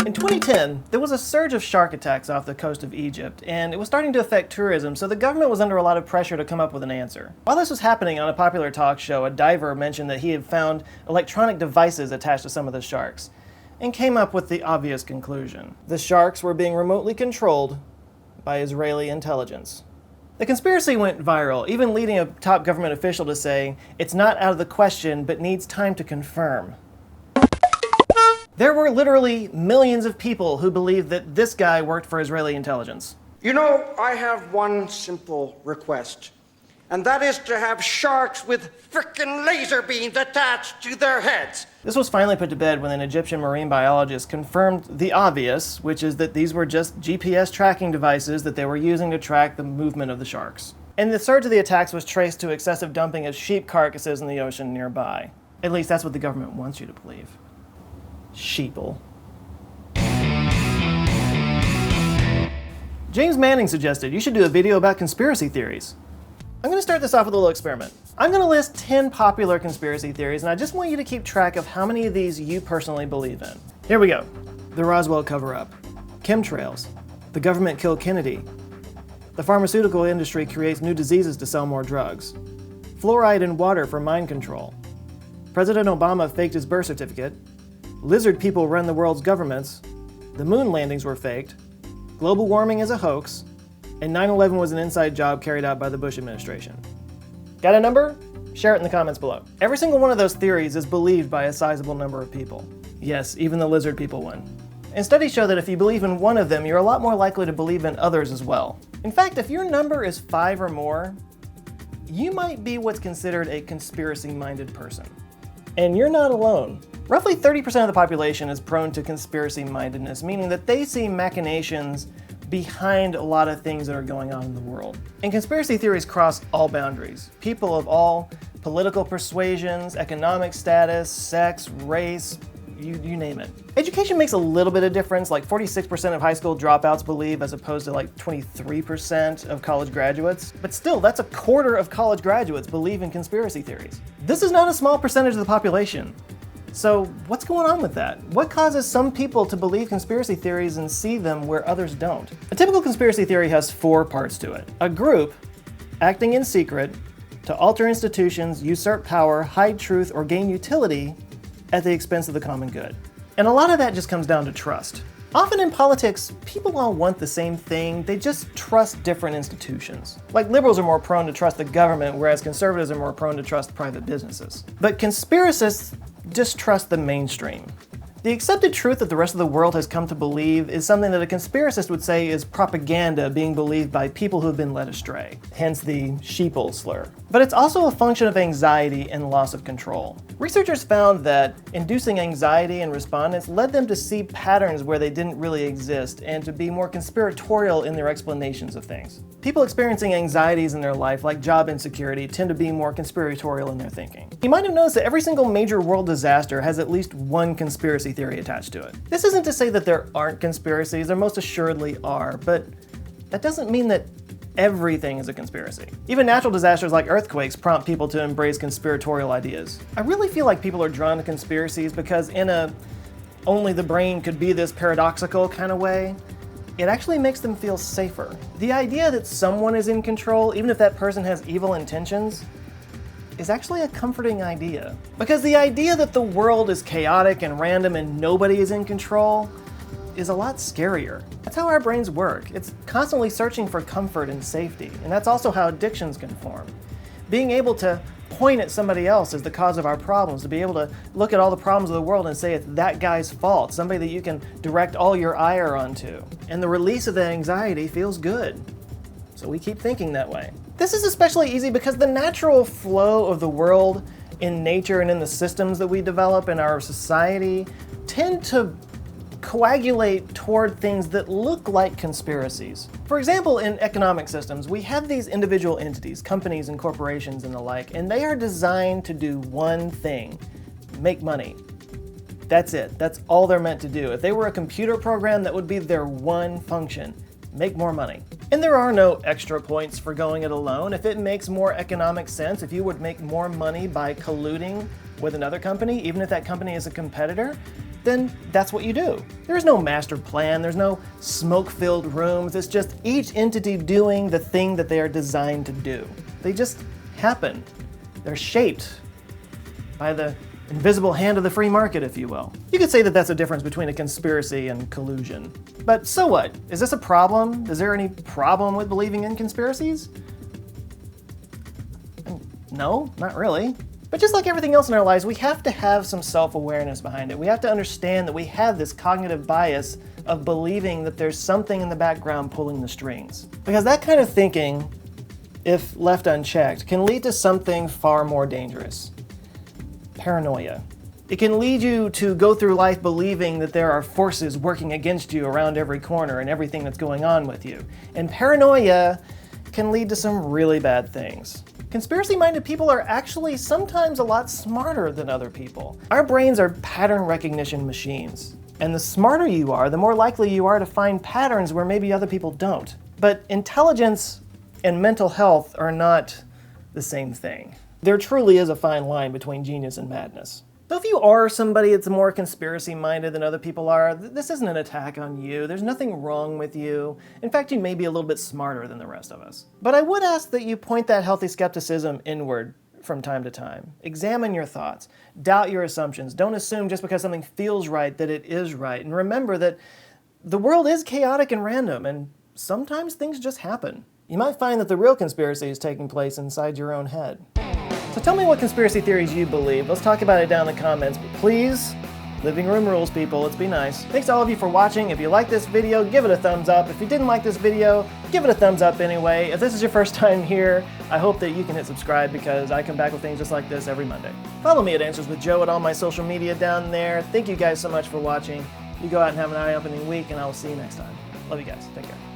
In 2010, there was a surge of shark attacks off the coast of Egypt, and it was starting to affect tourism, so the government was under a lot of pressure to come up with an answer. While this was happening on a popular talk show, a diver mentioned that he had found electronic devices attached to some of the sharks, and came up with the obvious conclusion. The sharks were being remotely controlled by Israeli intelligence. The conspiracy went viral, even leading a top government official to say, "It's not out of the question, but needs time to confirm." There were literally millions of people who believed that this guy worked for Israeli intelligence. You know, I have one simple request, and that is to have sharks with frickin' laser beams attached to their heads. This was finally put to bed when an Egyptian marine biologist confirmed the obvious, which is that these were just GPS tracking devices that they were using to track the movement of the sharks. And the surge of the attacks was traced to excessive dumping of sheep carcasses in the ocean nearby. At least that's what the government wants you to believe. Sheeple. James Manning suggested you should do a video about conspiracy theories. I'm going to start this off with a little experiment. I'm going to list 10 popular conspiracy theories, and I just want you to keep track of how many of these you personally believe in. Here we go. The Roswell cover-up. Chemtrails. The government killed Kennedy. The pharmaceutical industry creates new diseases to sell more drugs. Fluoride in water for mind control. President Obama faked his birth certificate. Lizard people run the world's governments. The moon landings were faked. Global warming is a hoax. And 9/11 was an inside job carried out by the Bush administration. Got a number? Share it in the comments below. Every single one of those theories is believed by a sizable number of people. Yes, even the lizard people one. And studies show that if you believe in one of them, you're a lot more likely to believe in others as well. In fact, if your number is 5 or more, you might be what's considered a conspiracy-minded person. And you're not alone. Roughly 30% of the population is prone to conspiracy-mindedness, meaning that they see machinations behind a lot of things that are going on in the world. And conspiracy theories cross all boundaries. People of all political persuasions, economic status, sex, race, you name it. Education makes a little bit of difference, like 46% of high school dropouts believe as opposed to like 23% of college graduates. But still, that's a quarter of college graduates believe in conspiracy theories. This is not a small percentage of the population. So what's going on with that? What causes some people to believe conspiracy theories and see them where others don't? A typical conspiracy theory has 4 parts to it. A group acting in secret to alter institutions, usurp power, hide truth, or gain utility at the expense of the common good. And a lot of that just comes down to trust. Often in politics, people all want the same thing, they just trust different institutions. Like liberals are more prone to trust the government, whereas conservatives are more prone to trust private businesses. But conspiracists distrust the mainstream. The accepted truth that the rest of the world has come to believe is something that a conspiracist would say is propaganda being believed by people who have been led astray, hence the sheeple slur. But it's also a function of anxiety and loss of control. Researchers found that inducing anxiety in respondents led them to see patterns where they didn't really exist and to be more conspiratorial in their explanations of things. People experiencing anxieties in their life, like job insecurity, tend to be more conspiratorial in their thinking. You might have noticed that every single major world disaster has at least one conspiracy theory attached to it. This isn't to say that there aren't conspiracies, there most assuredly are, but that doesn't mean that everything is a conspiracy. Even natural disasters like earthquakes prompt people to embrace conspiratorial ideas. I really feel like people are drawn to conspiracies because in a only the brain could be this paradoxical kind of way, it actually makes them feel safer. The idea that someone is in control, even if that person has evil intentions, is actually a comforting idea. Because the idea that the world is chaotic and random and nobody is in control is a lot scarier. That's how our brains work. It's constantly searching for comfort and safety, and that's also how addictions can form. Being able to point at somebody else as the cause of our problems, to be able to look at all the problems of the world and say it's that guy's fault, somebody that you can direct all your ire onto. And the release of that anxiety feels good. So we keep thinking that way. This is especially easy because the natural flow of the world in nature and in the systems that we develop in our society tend to coagulate toward things that look like conspiracies. For example, in economic systems, we have these individual entities, companies and corporations and the like, and they are designed to do one thing: make money. That's it. That's all they're meant to do. If they were a computer program, that would be their one function: make more money. And there are no extra points for going it alone. If it makes more economic sense, if you would make more money by colluding with another company, even if that company is a competitor, then that's what you do. There is no master plan, there's no smoke-filled rooms, it's just each entity doing the thing that they are designed to do. They just happen. They're shaped by the invisible hand of the free market, if you will. You could say that that's a difference between a conspiracy and collusion. But so what? Is this a problem? Is there any problem with believing in conspiracies? No, not really. But just like everything else in our lives, we have to have some self-awareness behind it. We have to understand that we have this cognitive bias of believing that there's something in the background pulling the strings. Because that kind of thinking, if left unchecked, can lead to something far more dangerous. Paranoia. It can lead you to go through life believing that there are forces working against you around every corner and everything that's going on with you. And paranoia can lead to some really bad things. Conspiracy-minded people are actually sometimes a lot smarter than other people. Our brains are pattern recognition machines. And the smarter you are, the more likely you are to find patterns where maybe other people don't. But intelligence and mental health are not the same thing. There truly is a fine line between genius and madness. So if you are somebody that's more conspiracy-minded than other people are, this isn't an attack on you. There's nothing wrong with you. In fact, you may be a little bit smarter than the rest of us. But I would ask that you point that healthy skepticism inward from time to time. Examine your thoughts. Doubt your assumptions. Don't assume just because something feels right that it is right. And remember that the world is chaotic and random, and sometimes things just happen. You might find that the real conspiracy is taking place inside your own head. So tell me what conspiracy theories you believe. Let's talk about it down in the comments, but please, living room rules, people. Let's be nice. Thanks to all of you for watching. If you liked this video, give it a thumbs up. If you didn't like this video, give it a thumbs up anyway. If this is your first time here, I hope that you can hit subscribe because I come back with things just like this every Monday. Follow me at Answers with Joe at all my social media down there. Thank you guys so much for watching. You go out and have an eye-opening week, and I will see you next time. Love you guys. Take care.